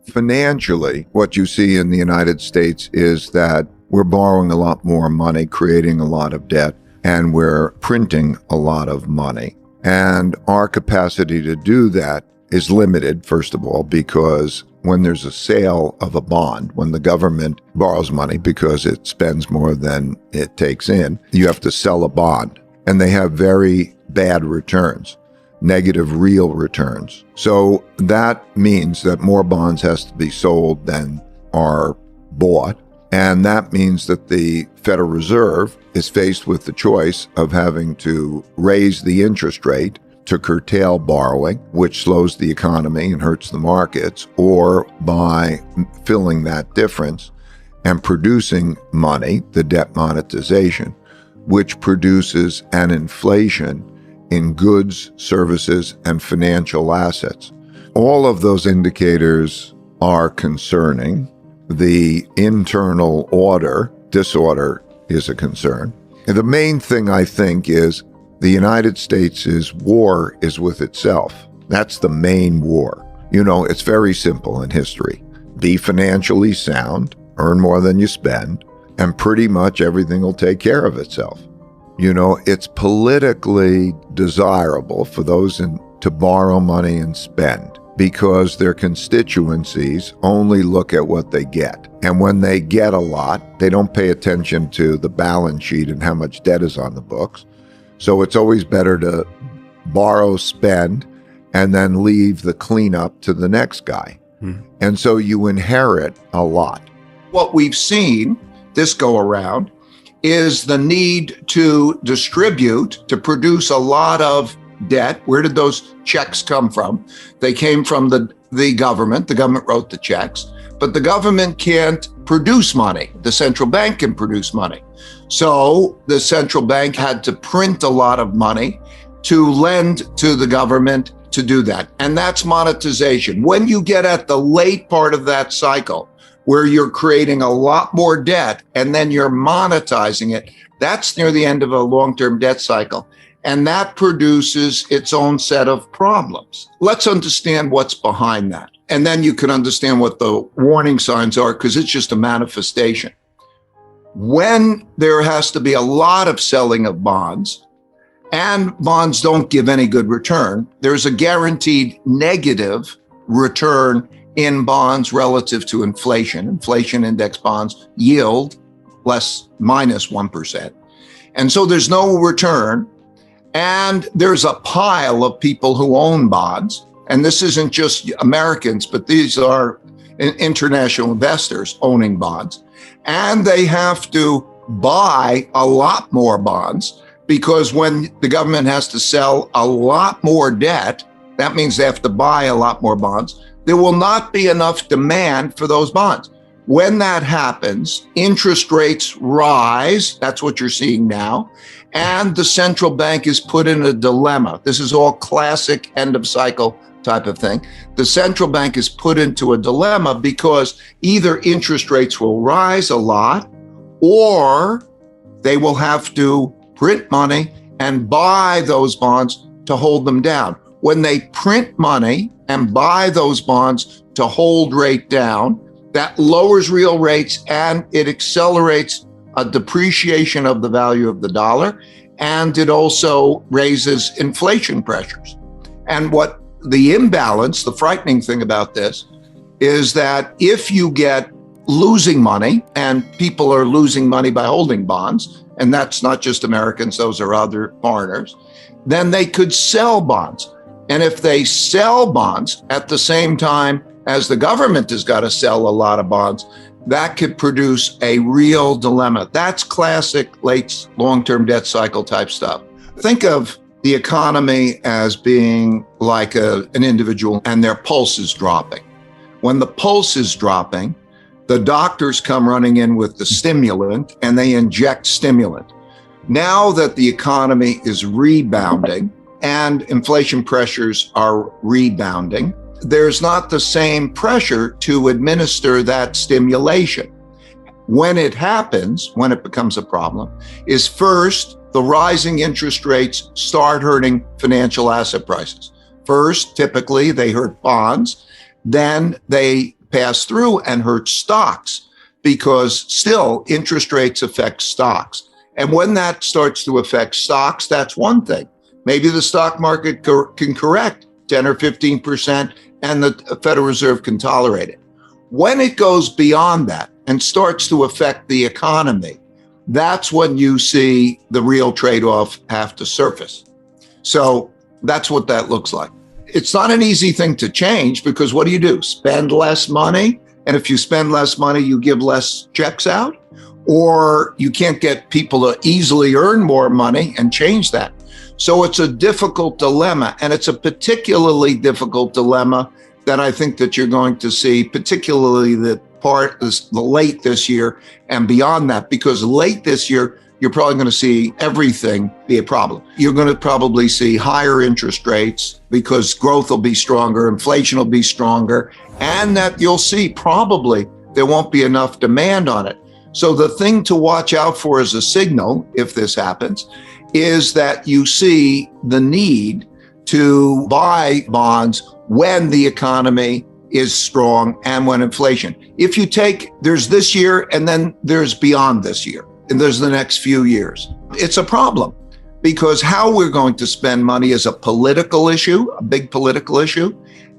Financially, what you see in the United States is that we're borrowing a lot more money, creating a lot of debt, and we're printing a lot of money. And our capacity to do that is limited, first of all, because when there's a sale of a bond, when the government borrows money because it spends more than it takes in, you have to sell a bond. And they have very bad returns, negative real returns. So that means that more bonds has to be sold than are bought. And that means that the Federal Reserve is faced with the choice of having to raise the interest rate to curtail borrowing, which slows the economy and hurts the markets, or by filling that difference and producing money, the debt monetization, which produces an inflation in goods, services, and financial assets. All of those indicators are concerning. The internal disorder is a concern. And the main thing, I think, is the United States' war is with itself. That's the main war. You know, it's very simple in history. Be financially sound, earn more than you spend, and pretty much everything will take care of itself. You know, it's politically desirable for those to borrow money and spend because their constituencies only look at what they get. And when they get a lot, they don't pay attention to the balance sheet and how much debt is on the books. So it's always better to borrow, spend, and then leave the cleanup to the next guy. And so you inherit a lot. What we've seen this go around is the need to distribute, to produce a lot of debt. Where did those checks come from? They came from the government. The government wrote the checks, but the government can't produce money. The central bank can produce money. So the central bank had to print a lot of money to lend to the government to do that. And that's monetization. When you get at the late part of that cycle, where you're creating a lot more debt and then you're monetizing it, that's near the end of a long-term debt cycle. And that produces its own set of problems. Let's understand what's behind that. And then you can understand what the warning signs are, because it's just a manifestation. When there has to be a lot of selling of bonds, and bonds don't give any good return, there's a guaranteed negative return in bonds relative to inflation. Inflation index bonds yield minus 1%. And so there's no return. And there's a pile of people who own bonds. And this isn't just Americans, but these are international investors owning bonds. And they have to buy a lot more bonds, because when the government has to sell a lot more debt, that means they have to buy a lot more bonds. There will not be enough demand for those bonds. When that happens, interest rates rise. That's what you're seeing now. And the central bank is put in a dilemma. This is all classic end of cycle type of thing. The central bank is put into a dilemma because either interest rates will rise a lot, or they will have to print money and buy those bonds to hold them down. When they print money and buy those bonds to hold rate down, that lowers real rates and it accelerates a depreciation of the value of the dollar, and it also raises inflation pressures. And what the imbalance, the frightening thing about this, is that if you get losing money, and people are losing money by holding bonds, and that's not just Americans, those are other foreigners, then they could sell bonds. And if they sell bonds at the same time as the government has got to sell a lot of bonds, that could produce a real dilemma. That's classic late long-term debt cycle type stuff. Think of the economy as being like an individual and their pulse is dropping. When the pulse is dropping, the doctors come running in with the stimulant and they inject stimulant. Now that the economy is rebounding and inflation pressures are rebounding, there's not the same pressure to administer that stimulation. When it happens, when it becomes a problem, is first, the rising interest rates start hurting financial asset prices. First, typically, they hurt bonds. Then they pass through and hurt stocks because still interest rates affect stocks. And when that starts to affect stocks, that's one thing. Maybe the stock market can correct 10 or 15% and the Federal Reserve can tolerate it. When it goes beyond that and starts to affect the economy, that's when you see the real trade-off have to surface. So that's what that looks like. It's not an easy thing to change because what do? Spend less money? And if you spend less money, you give less checks out? Or you can't get people to easily earn more money and change that. So it's a difficult dilemma, and it's a particularly difficult dilemma that I think that you're going to see, particularly the late this year and beyond that, because late this year, you're probably going to see everything be a problem. You're going to probably see higher interest rates because growth will be stronger, inflation will be stronger, and that you'll see probably there won't be enough demand on it. So the thing to watch out for as a signal, if this happens, is that you see the need to buy bonds when the economy is strong and when inflation. If you take, there's this year and then there's beyond this year, and there's the next few years. It's a problem because how we're going to spend money is a political issue, a big political issue,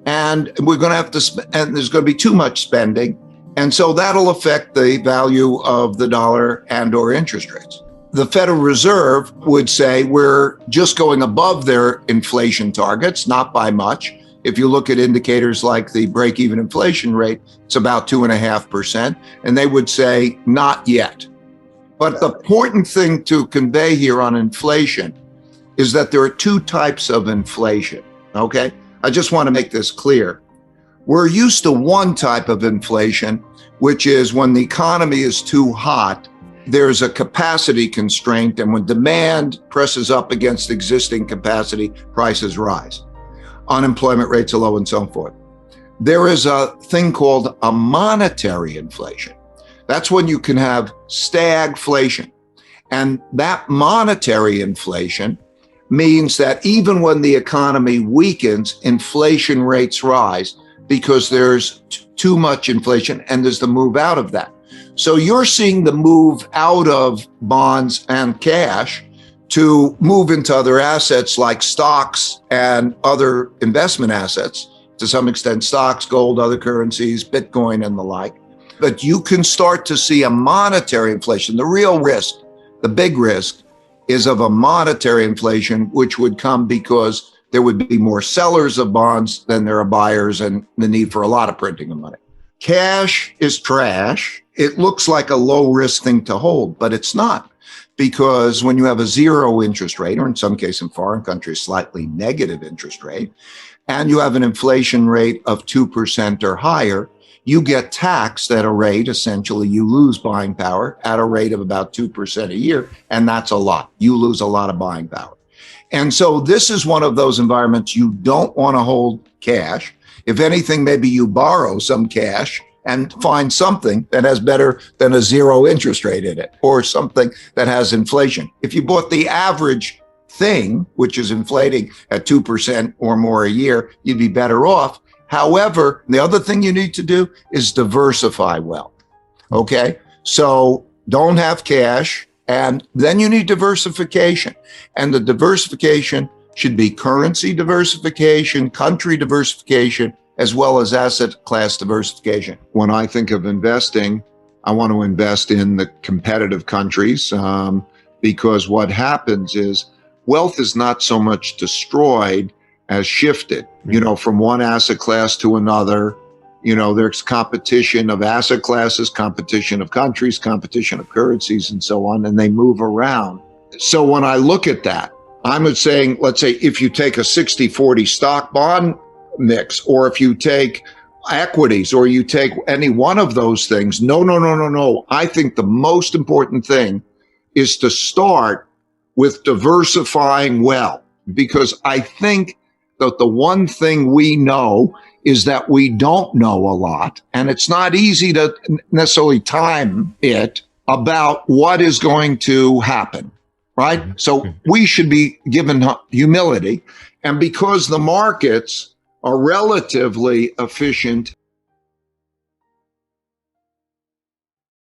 and we're going to have to, and there's going to be too much spending. And so that'll affect the value of the dollar and or interest rates. The Federal Reserve would say we're just going above their inflation targets, not by much. If you look at indicators like the break-even inflation rate, it's about 2.5%, and they would say not yet. But the important thing to convey here on inflation is that there are two types of inflation, okay? I just want to make this clear. We're used to one type of inflation, which is when the economy is too hot, there's a capacity constraint, and when demand presses up against existing capacity, prices rise. Unemployment rates are low and so forth. There is a thing called a monetary inflation. That's when you can have stagflation. And that monetary inflation means that even when the economy weakens, inflation rates rise because there's too much inflation and there's the move out of that. So you're seeing the move out of bonds and cash to move into other assets like stocks and other investment assets, to some extent stocks, gold, other currencies, Bitcoin and the like. But you can start to see a monetary inflation. The real risk, the big risk, is of a monetary inflation, which would come because there would be more sellers of bonds than there are buyers and the need for a lot of printing of money. Cash is trash. It looks like a low risk thing to hold, but it's not. Because when you have a zero interest rate, or in some cases in foreign countries, slightly negative interest rate, and you have an inflation rate of 2% or higher, you get taxed at a rate, essentially you lose buying power at a rate of about 2% a year, and that's a lot. You lose a lot of buying power. And so this is one of those environments you don't want to hold cash. If anything, maybe you borrow some cash and find something that has better than a zero interest rate in it, or something that has inflation. If you bought the average thing, which is inflating at 2% or more a year, you'd be better off. However, the other thing you need to do is diversify well, okay? So don't have cash, and then you need diversification. And the diversification should be currency diversification, country diversification, as well as asset class diversification. When I think of investing, I want to invest in the competitive countries because what happens is wealth is not so much destroyed as shifted, from one asset class to another. There's competition of asset classes, competition of countries, competition of currencies, and so on, and they move around. So when I look at that, I'm saying, let's say if you take a 60-40 stock bond mix, or if you take equities, or you take any one of those things, no. I think the most important thing is to start with diversifying well, because I think that the one thing we know is that we don't know a lot, and it's not easy to necessarily time it about what is going to happen, right? So we should be given humility, and because the markets are relatively efficient